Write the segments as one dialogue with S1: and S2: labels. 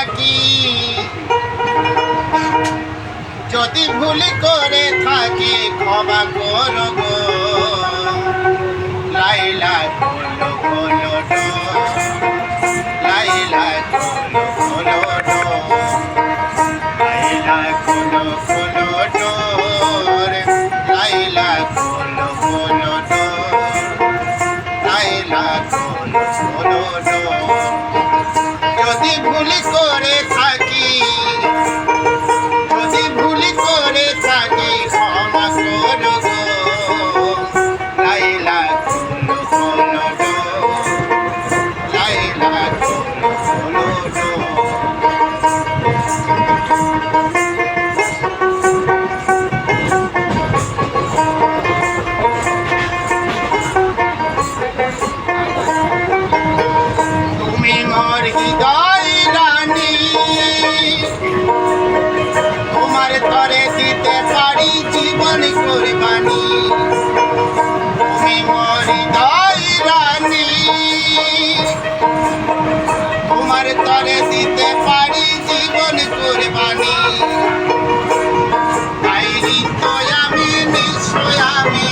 S1: থাকি, যদি ভুল করে থাকি ক্ষমা করো গো। লাইলা খোলো খোলো ডোর, লাইলা খোলো খোলো ডোর, লাইলা খোলো খোলো ডোর, লাইলা খোলো খোলো ডোর, লাইলা খোলো খোলো ডোর। যদি ভুল করে থাকি, যদি ভুল করে থাকি ক্ষমা করো গো। লাইলা খোলো খোলো ডোর, লাইলা খোলো খোলো ডোর। তুমি মোর হৃদয় রানী, তোমার তরে দিতে পারি জীবন কুরবানি। তুমি মোর হৃদয় রানী, তোমার তরে দিতে পারি জীবন কুরবানি। আইরি তো আমি নিশ্চয় আমি,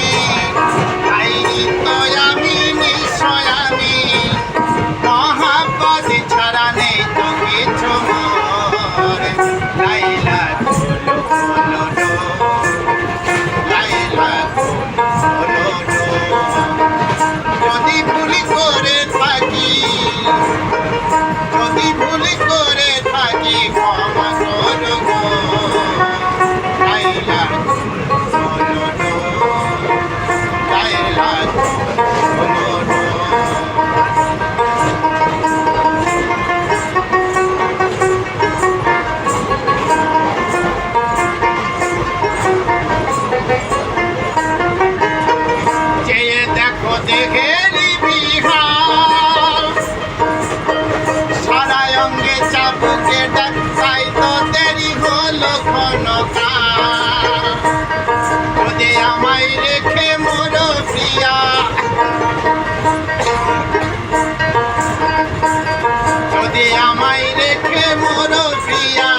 S1: আইরি তো আমি নিশ্চয় আমি, মহাব্বত ছাড়া নেই তো কিছু মোর। লাইলা খোলো খোলো ডোর, লাইলা খোলো খোলো ডোর। যদি ভুল করে থাকি, যদি ভুল করে থাকি ক্ষমা করো গো। লাইলা খোলো খোলো ডোর, লাইলা খোলো খোলো ডোর। চেয়ে দেখো দেখেলি বিহার, সারা অঙ্গে চাবুকে ডাক, তাই তো দেরি হলো ক্ষণকাল। যদি আমায় রেখে মোর প্রিয়া, যদি আমায় রেখে মোর প্রিয়া,